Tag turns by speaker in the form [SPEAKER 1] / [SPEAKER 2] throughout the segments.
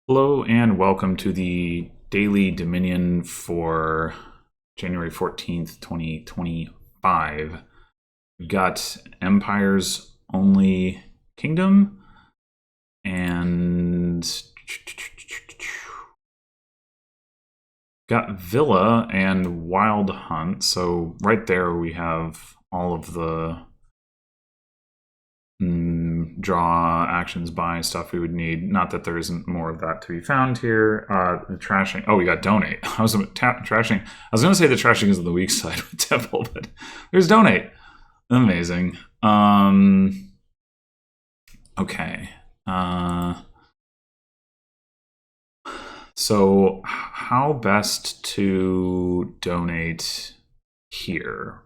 [SPEAKER 1] Hello and welcome to the Daily Dominion for January 14th, 2025. We've got Empire's Only Kingdom and got Villa and Wild Hunt. So right there we have all of the draw, actions, buy stuff we would need. Not that there isn't more of that to be found here. The trashing. Oh, we got donate. I was trashing. I was going to say the trashing is on the weak side with Temple, but there's donate. Amazing. Okay. So how best to donate here?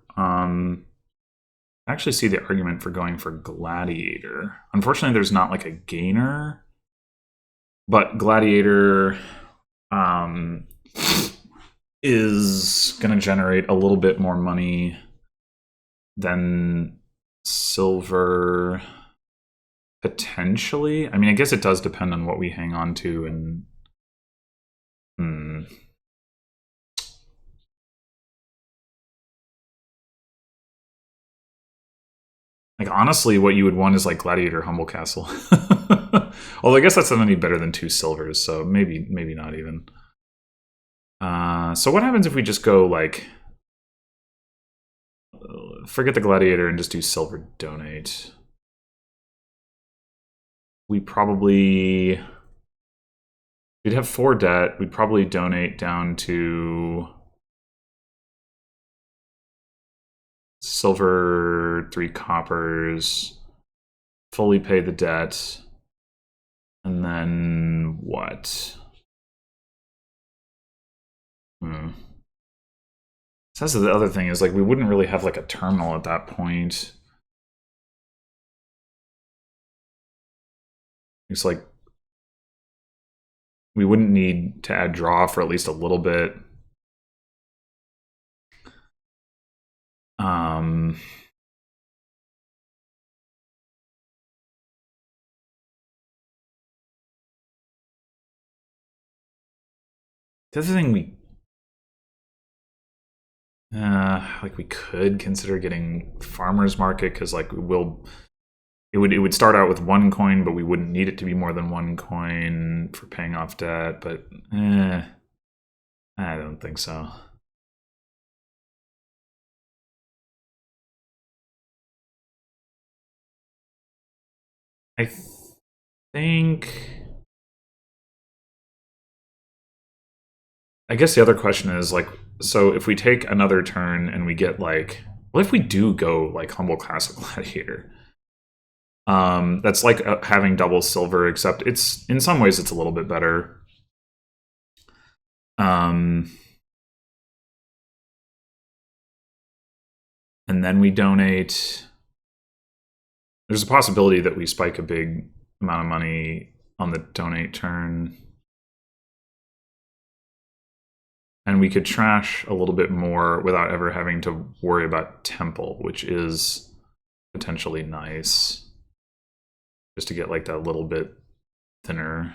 [SPEAKER 1] I actually see the argument for going for Gladiator. Unfortunately, there's not like a gainer, but Gladiator is going to generate a little bit more money than Silver potentially. I mean, I guess it does depend on what we hang on to and like honestly, what you would want is like Gladiator Humble Castle. Although I guess that's not any better than 2 silvers, so maybe not even. So what happens if we just go like forget the Gladiator and just do silver donate? We'd have 4 debt. We'd probably donate down to silver, 3 coppers, fully pay the debt, and then what? So that's the other thing is like we wouldn't really have like a terminal at that point. It's like we wouldn't need to add draw for at least a little bit. The other thing we could consider getting farmers market because like it would start out with 1 coin, but we wouldn't need it to be more than 1 coin for paying off debt. But I don't think so. I think. I guess the other question is like, so if we take another turn and we get like, what if we do go like Humble Castle Gladiator? That's like having double silver, except it's in some ways it's a little bit better. And then we donate. There's a possibility that we spike a big amount of money on the donate turn. And we could trash a little bit more without ever having to worry about Temple, which is potentially nice. Just to get like that little bit thinner.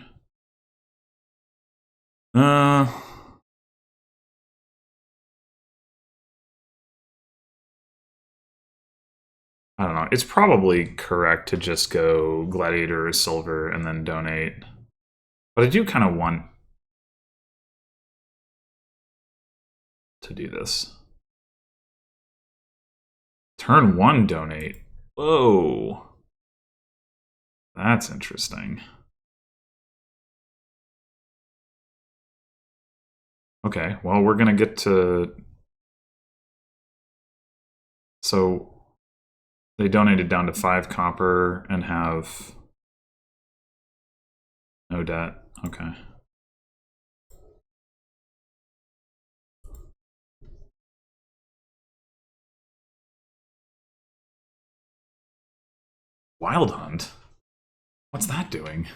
[SPEAKER 1] I don't know. It's probably correct to just go Gladiator or Silver and then donate. But I do kind of want to do this. Turn 1 donate. Whoa. That's interesting. Okay, well, we're going to get to... So they donated down to 5 copper and have no debt. Okay. Wild Hunt? What's that doing?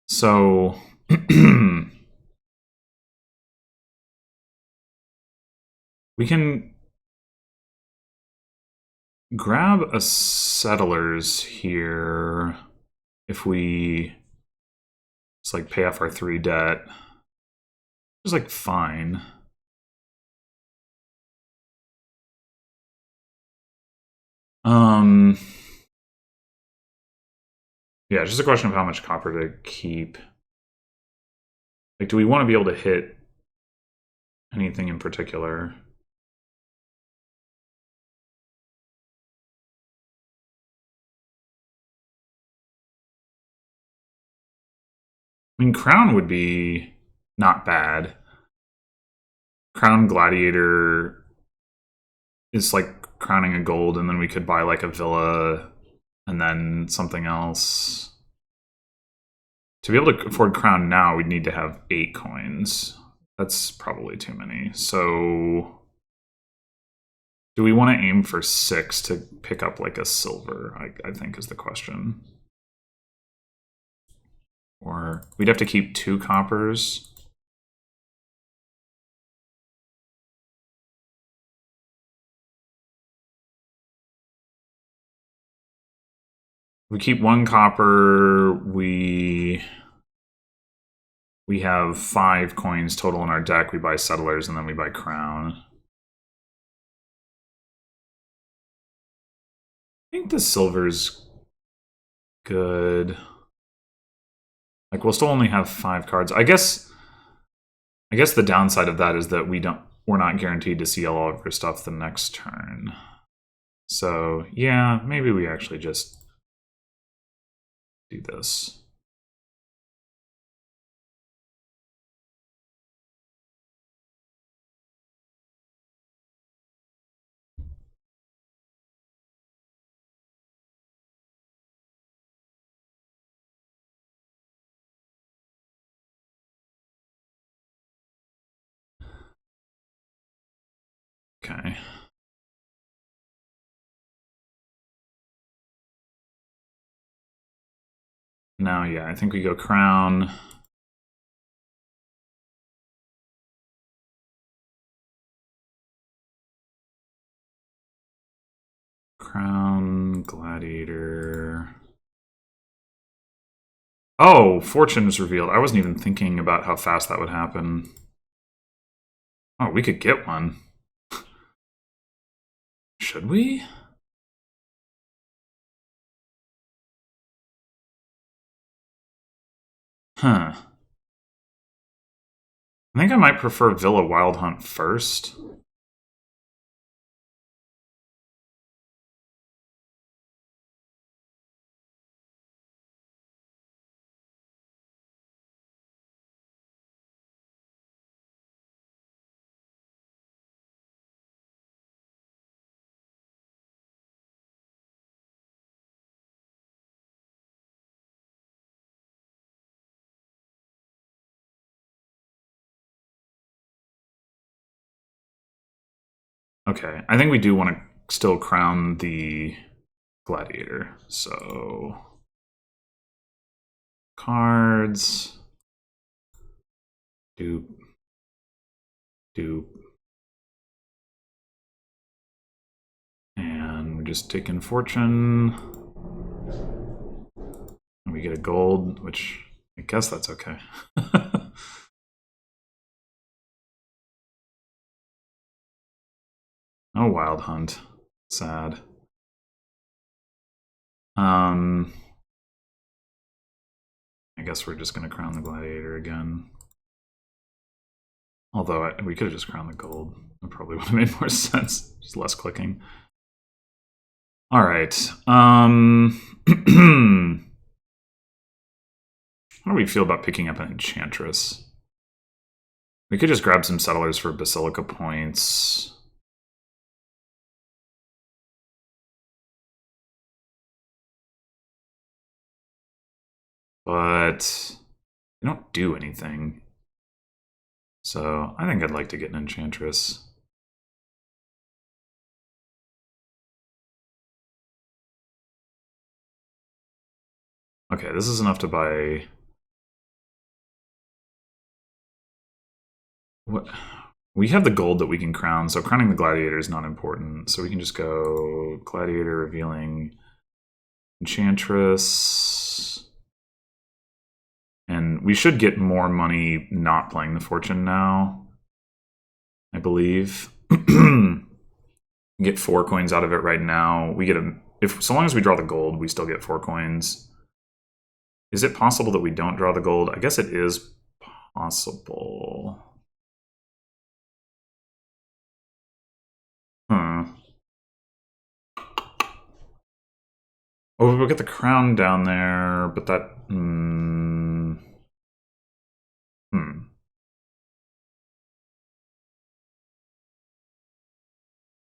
[SPEAKER 1] So We can grab a settlers here if we just like pay off our 3 debt. It's like fine. Yeah, it's just a question of how much copper to keep. Like, do we want to be able to hit anything in particular? I mean, Crown would be not bad. Crown Gladiator is like crowning a gold, and then we could buy like a villa and then something else. To be able to afford Crown now, we'd need to have 8 coins. That's probably too many. So do we want to aim for 6 to pick up like a silver, I think is the question. Or we'd have to keep 2 coppers. We keep 1 copper, we have 5 coins total in our deck. We buy settlers and then we buy Crown. I think the silver's good. Like, we'll still only have 5 cards. I guess the downside of that is that we're not guaranteed to see all of our stuff the next turn. So yeah, maybe we actually just do this. Okay. Now, yeah, I think we go Crown. Crown, Gladiator. Oh, Fortune is revealed. I wasn't even thinking about how fast that would happen. Oh, we could get one. Should we? Huh. I think I might prefer Villa Wild Hunt first. Okay, I think we do want to still crown the Gladiator. So cards, dupe, and we're just taking Fortune. And we get a gold, which I guess that's okay. Oh, Wild Hunt. Sad. I guess we're just going to crown the Gladiator again. Although we could have just crowned the gold. It probably would have made more sense. Just less clicking. All right. How do we feel about picking up an Enchantress? We could just grab some settlers for Basilica points. But they don't do anything. So I think I'd like to get an Enchantress. Okay, this is enough to buy... What? We have the gold that we can crown, so crowning the gladiator is not important. So we can just go gladiator revealing enchantress. And we should get more money not playing the fortune now, I believe. Get 4 coins out of it right now. We get so long as we draw the gold, we still get 4 coins. Is it possible that we don't draw the gold? I guess it is possible. Oh, we'll get the crown down there, but that...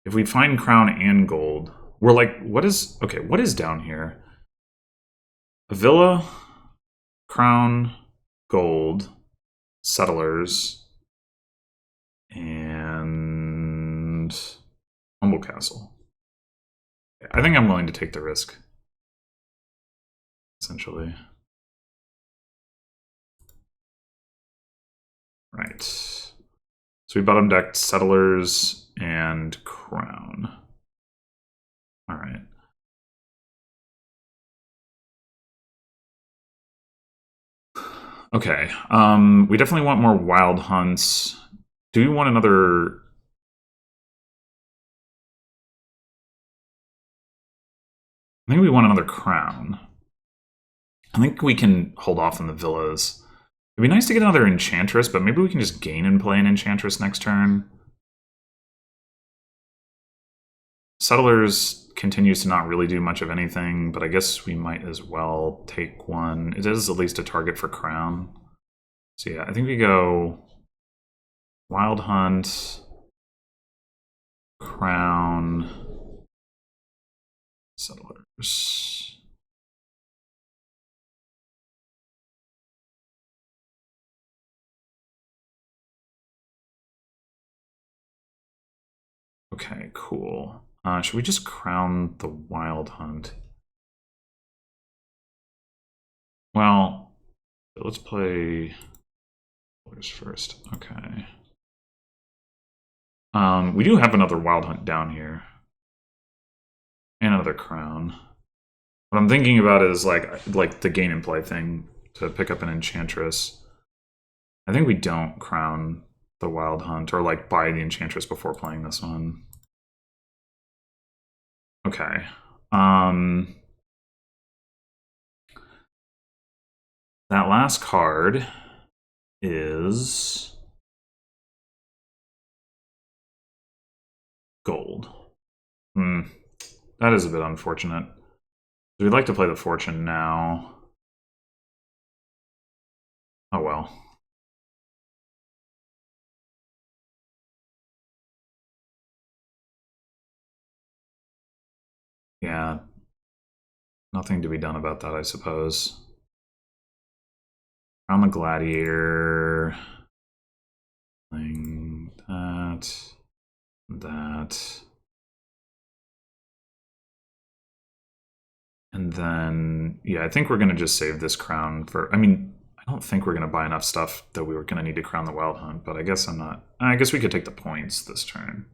[SPEAKER 1] If we find crown and gold, we're like, what is... Okay, what is down here? A villa, crown, gold, settlers, and humble castle. I think I'm willing to take the risk, essentially. Right. So we bottom decked settlers and crown. All right. Okay. We definitely want more wild hunts. Do we want another... I think we want another crown. I think we can hold off on the villas. It'd be nice to get another enchantress, but maybe we can just gain and play an enchantress next turn. Settlers continues to not really do much of anything, but I guess we might as well take one. It is at least a target for crown. So yeah, I think we go wild hunt, crown, settlers. Okay, cool. Should we just crown the wild hunt? Well, let's play first. Okay. We do have another wild hunt down here. And another crown. What I'm thinking about is like the gain and play thing to pick up an enchantress. I think we don't crown the wild hunt or like buy the enchantress before playing this one. Okay. That last card is gold. That is a bit unfortunate. We'd like to play the fortune now. Oh well. Yeah. Nothing to be done about that, I suppose. Crown the gladiator. That. And then, yeah, I think we're going to just save this crown for... I mean, I don't think we're going to buy enough stuff that we were going to need to crown the wild hunt, but I guess I'm not... I guess we could take the points this turn.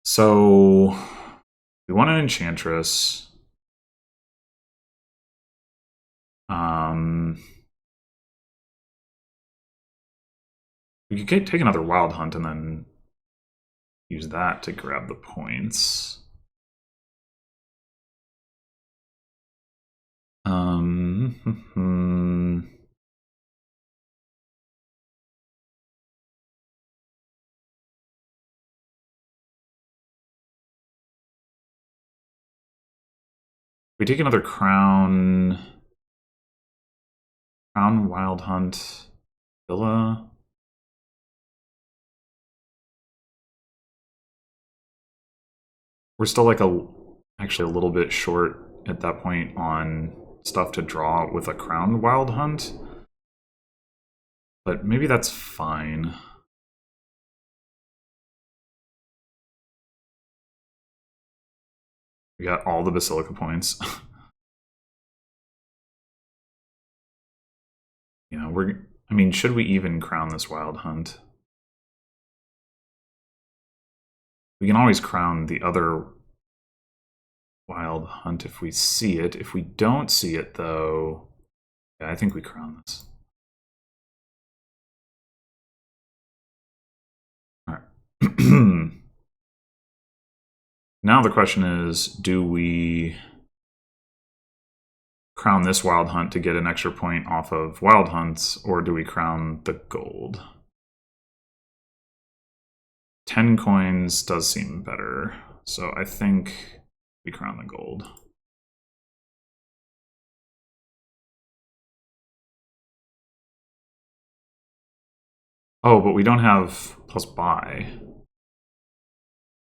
[SPEAKER 1] So, we want an enchantress. We could take another wild hunt and then use that to grab the points. We take another crown. Crown, wild hunt, villa. We're still like actually a little bit short at that point on stuff to draw with a crown wild hunt. But maybe that's fine. We got all the Basilica points. Yeah, I mean, should we even crown this Wild Hunt? We can always crown the other Wild Hunt if we see it. If we don't see it, though, yeah, I think we crown this. All right. Now the question is, do we crown this Wild Hunt to get an extra point off of Wild Hunts, or do we crown the gold? 10 coins does seem better, so I think we crown the gold. Oh, but we don't have plus buy.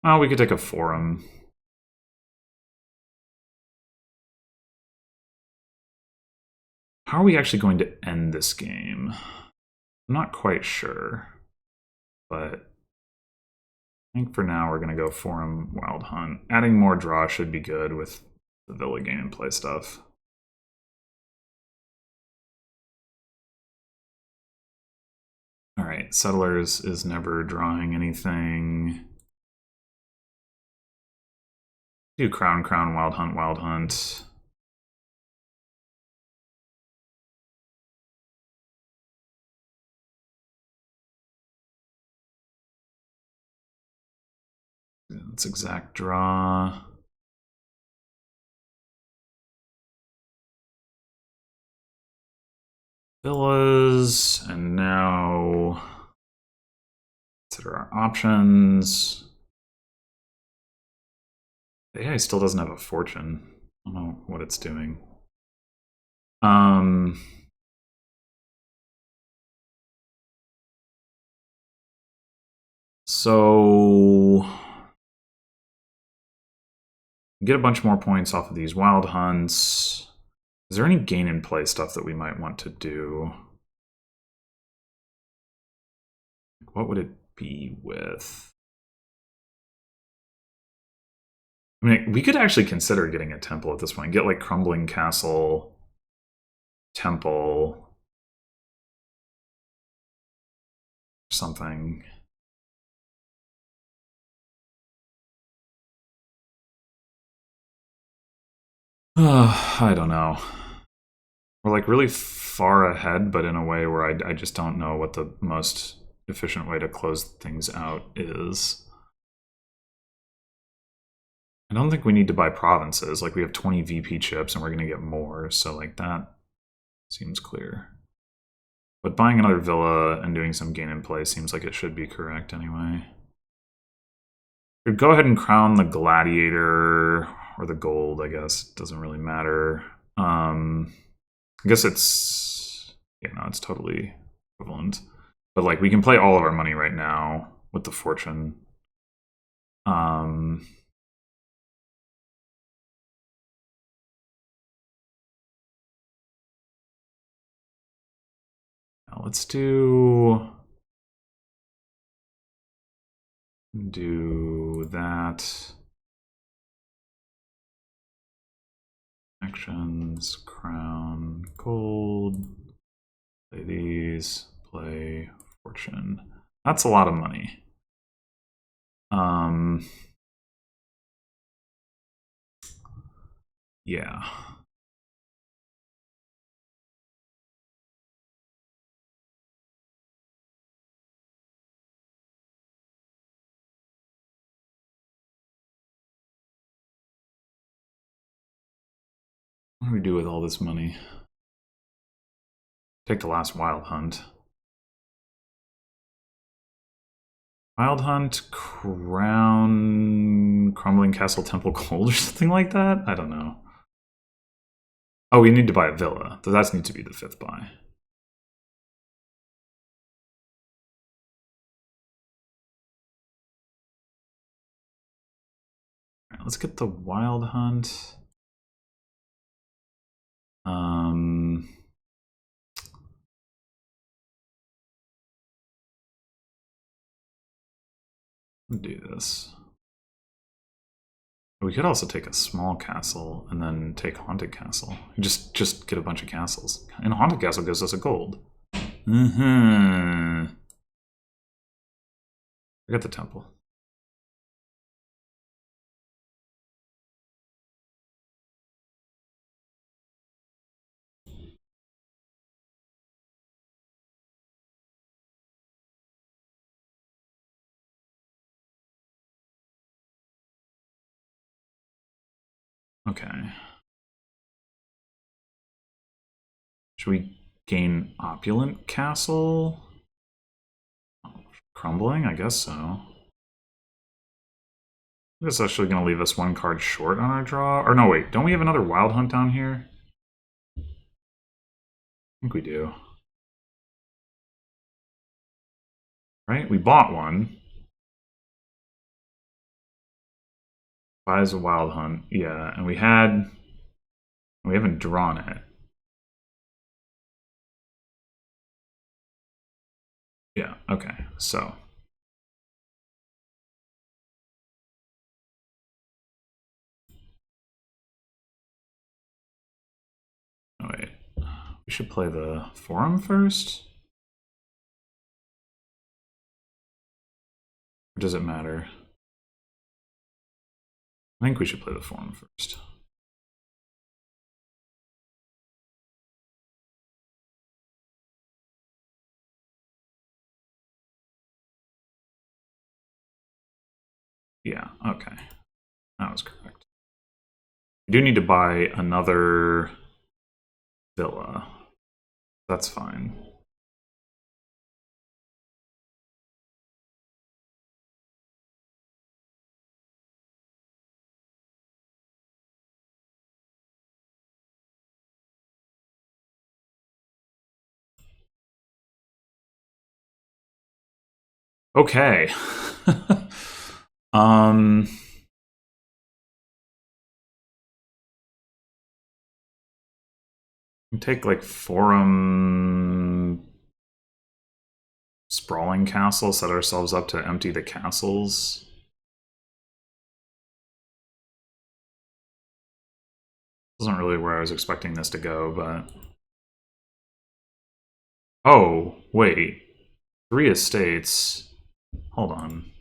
[SPEAKER 1] Oh, we could take a forum. How are we actually going to end this game? I'm not quite sure, but I think for now we're going to go Forum Wild Hunt. Adding more draw should be good with the Villa game and play stuff. Alright, Settlers is never drawing anything. Do Crown, Crown, Wild Hunt, Wild Hunt. That's exact draw. Villas, and now consider our options. The AI still doesn't have a fortune. I don't know what it's doing. So get a bunch more points off of these Wild Hunts. Is there any gain in play stuff that we might want to do? What would it be with? I mean, we could actually consider getting a temple at this point. Get like Crumbling Castle, Temple, something. I don't know. We're like really far ahead, but in a way where I just don't know what the most efficient way to close things out is. I don't think we need to buy provinces. Like, we have 20 VP chips and we're going to get more, so like that seems clear. But buying another villa and doing some gain in play seems like it should be correct anyway. We'd go ahead and crown the gladiator or the gold, I guess. Doesn't really matter. I guess it's... yeah, no, it's totally equivalent. But like, we can play all of our money right now with the fortune. Now let's do that. Actions, crown, gold. Play these, play fortune. That's a lot of money. Yeah. What do we do with all this money? Take the last Wild Hunt. Wild Hunt, Crown, Crumbling Castle, Temple, Gold, or something like that? I don't know. Oh, we need to buy a villa. So that needs to be the 5th buy. All right, let's get the Wild Hunt. Do this. We could also take a small castle and then take Haunted Castle. Just get a bunch of castles. And Haunted Castle gives us a gold. Mm-hmm. I got the temple. Okay. Should we gain Opulent Castle? Crumbling? I guess so. That's actually going to leave us one card short on our draw. Or no, wait. Don't we have another Wild Hunt down here? I think we do. Right? We bought one. Buys a Wild Hunt. Yeah, and we haven't drawn it. Yeah, okay. So oh, wait. We should play the Forum first? Or does it matter? I think we should play the Forum first. Yeah, okay. That was correct. We do need to buy another villa. That's fine. Okay. um take like Forum Sprawling Castle, set ourselves up to empty the castles. Wasn't really where I was expecting this to go, but oh, wait. 3 estates. Hold on.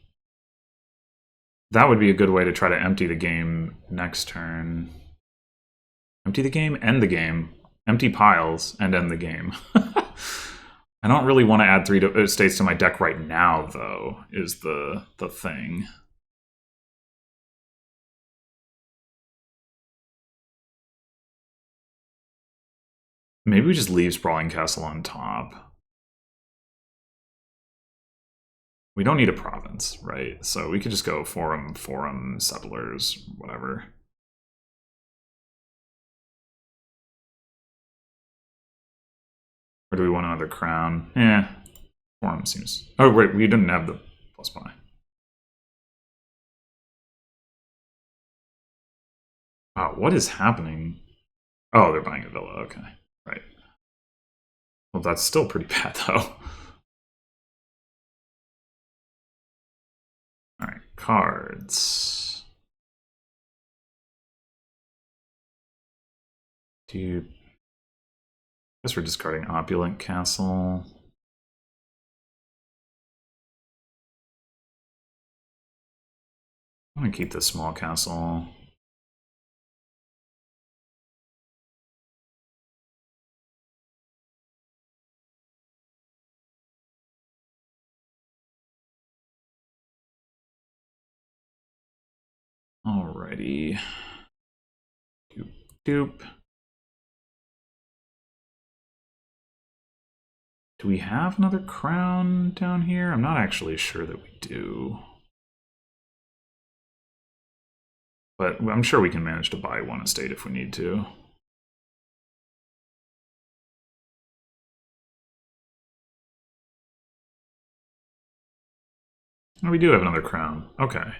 [SPEAKER 1] That would be a good way to try to empty the game next turn. Empty the game, end the game. Empty piles and end the game. I don't really want to add 3 estates to my deck right now, though, is the thing. Maybe we just leave Sprawling Castle on top. We don't need a province, right? So we could just go forum, settlers, whatever. Or do we want another crown? Yeah, forum seems... Oh, wait, we didn't have the plus buy. Wow, what is happening? Oh, they're buying a villa, okay. Right. Well, that's still pretty bad, though. Alright, cards. Do you... I guess we're discarding Opulent Castle. I'm gonna keep this small castle. Alrighty. Doop, doop. Do we have another crown down here? I'm not actually sure that we do. But I'm sure we can manage to buy one estate if we need to. Oh, we do have another crown. Okay.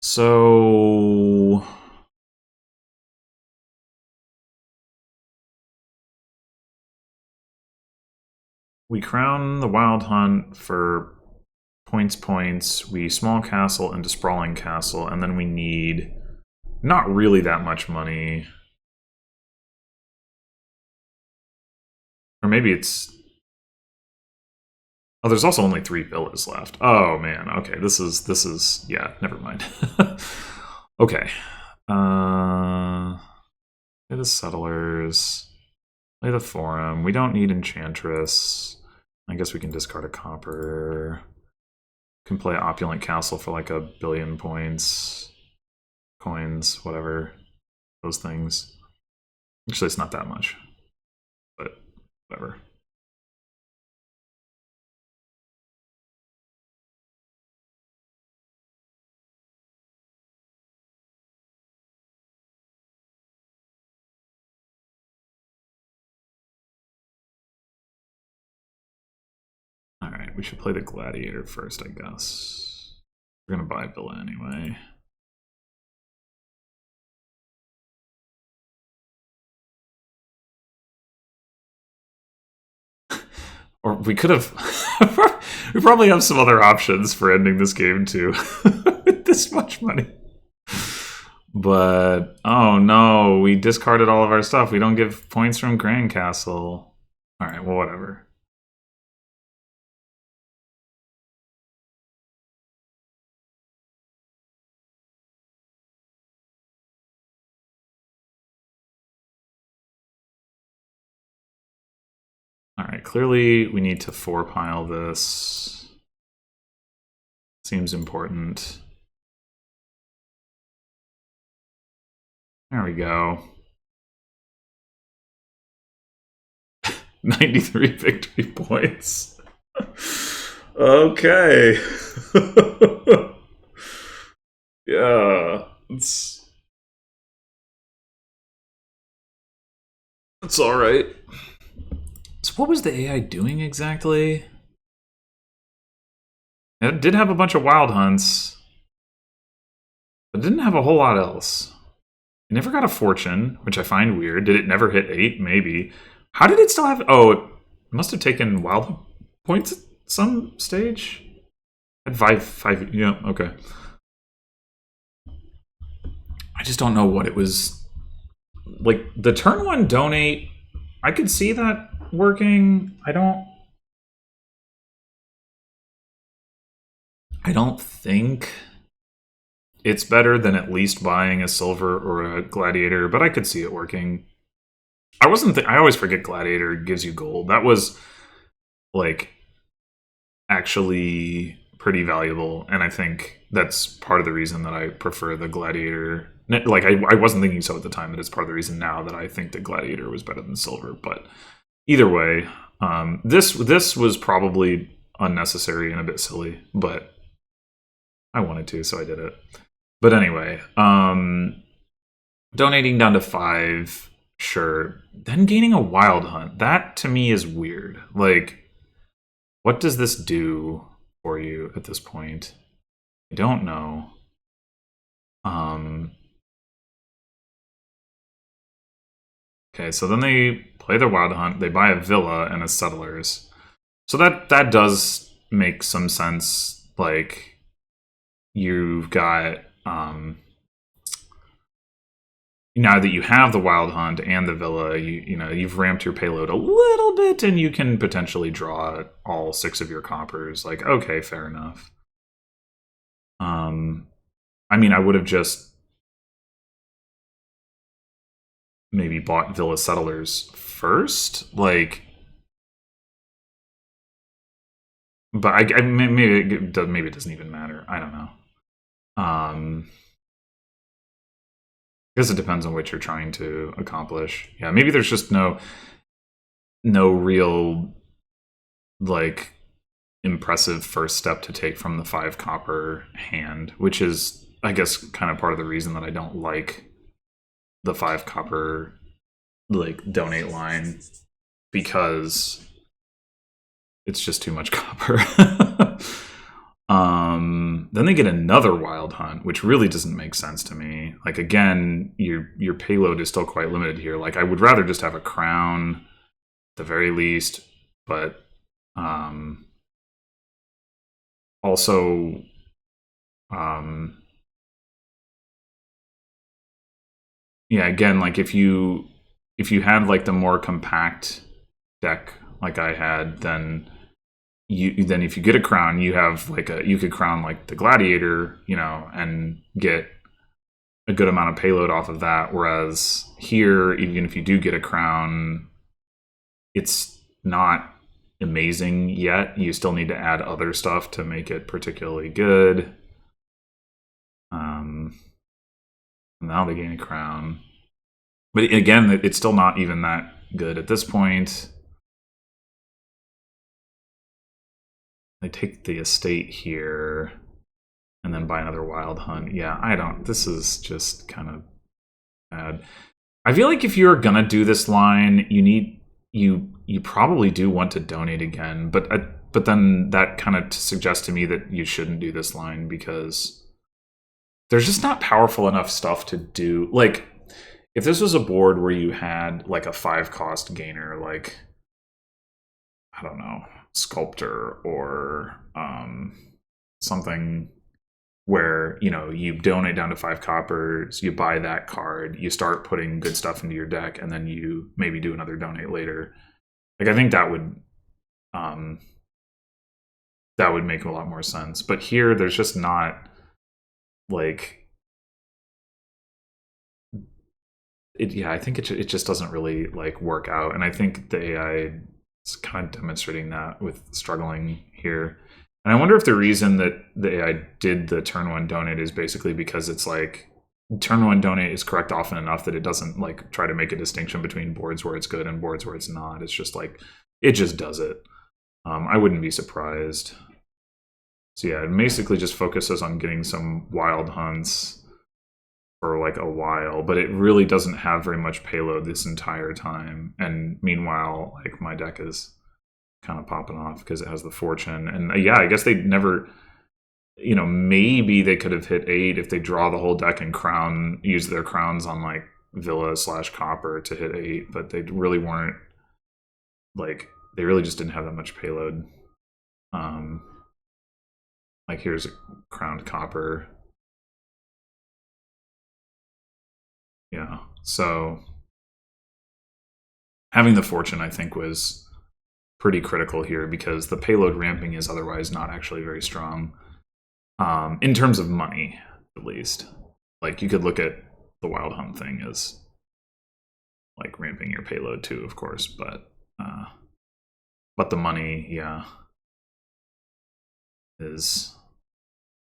[SPEAKER 1] So... we crown the Wild Hunt for points. We small castle into Sprawling Castle, and then we need not really that much money. Or maybe it's Oh, there's also only 3 villas left. Oh man, okay, this is yeah, never mind. Okay. Play the settlers. Play the forum. We don't need enchantress. I guess we can discard a copper. Can play opulent castle for like 1,000,000,000 points. Coins, whatever. Those things. Actually, it's not that much. But whatever. Alright, we should play the gladiator first, I guess. We're gonna buy Villa anyway. Or we could have... we probably have some other options for ending this game, too. With this much money. But, oh no, we discarded all of our stuff. We don't give points from Grand Castle. Alright, well, whatever. Alright, clearly we need to 4-pile this. Seems important. There we go. 93 victory points. Okay. Yeah. It's alright. So what was the AI doing exactly? It did have a bunch of wild hunts, but didn't have a whole lot else. It never got a fortune, which I find weird. Did it never hit 8? Maybe. How did it still have... Oh, it must have taken wild points at some stage? At 5... Yeah, okay. I just don't know what it was... Like, the turn 1 donate... I could see that working. I don't think it's better than at least buying a silver or a gladiator, but I could see it working. I always forget gladiator gives you gold. That was like actually pretty valuable, and I think that's part of the reason that I prefer the gladiator. Like I wasn't thinking so at the time, but it's part of the reason now that I think the gladiator was better than silver. But either way, this was probably unnecessary and a bit silly, but I wanted to, so I did it. But anyway, donating down to 5, sure. Then gaining a wild hunt. That to me is weird. Like, what does this do for you at this point? I don't know. Okay, so then they play their wild hunt. They buy a villa and a settlers. So that does make some sense. Like, you've got now that you have the wild hunt and the villa, you've ramped your payload a little bit, and you can potentially draw all 6 of your coppers. Like, okay, fair enough. I mean, I would have just maybe bought villa settlers first, like, but maybe it doesn't even matter. I don't know. I guess it depends on what you're trying to accomplish. Yeah, maybe there's just no real like impressive first step to take from the 5 copper hand, which is, I guess, kind of part of the reason that I don't like the 5 copper like donate line, because it's just too much copper. Then they get another wild hunt, which really doesn't make sense to me. Like, again, your payload is still quite limited here. Like, I would rather just have a crown at the very least, but also yeah, again, like if you had like the more compact deck like I had, then then if you get a crown, you have like you could crown like the gladiator, and get a good amount of payload off of that. Whereas here, even if you do get a crown, it's not amazing yet. You still need to add other stuff to make it particularly good. Now they gain a crown. But again, it's still not even that good at this point. They take the estate here and then buy another wild hunt. Yeah, this is just kind of bad. I feel like if you're gonna do this line, you probably do want to donate again, but then that kind of suggests to me that you shouldn't do this line because there's just not powerful enough stuff to do. Like, if this was a board where you had like a 5-cost gainer, like, I don't know, Sculptor or something where, you donate down to 5 coppers, you buy that card, you start putting good stuff into your deck, and then you maybe do another donate later. Like, I think that would make a lot more sense. But here, there's just not, like, I think it just doesn't really like work out, and I think the AI is kind of demonstrating that with struggling here. And I wonder if the reason that the AI did the turn 1 donate is basically because it's like turn 1 donate is correct often enough that it doesn't like try to make a distinction between boards where it's good and boards where it's not. It's just like it just does it. I wouldn't be surprised. So yeah, it basically just focuses on getting some wild hunts for like a while, but it really doesn't have very much payload this entire time. And meanwhile, like my deck is kind of popping off because it has the fortune. And yeah, I guess they never, maybe they could have hit 8 if they draw the whole deck and use their crowns on like Villa/Copper to hit 8, but they really weren't, like, they really just didn't have that much payload. Like here's a crowned Copper. Yeah, so having the fortune, I think, was pretty critical here because the payload ramping is otherwise not actually very strong in terms of money, at least. Like, you could look at the wild hunt thing as like ramping your payload too, of course, but the money, yeah, is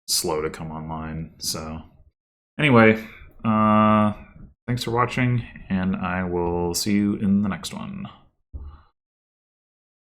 [SPEAKER 1] slow to come online. So anyway, thanks for watching, and I will see you in the next one.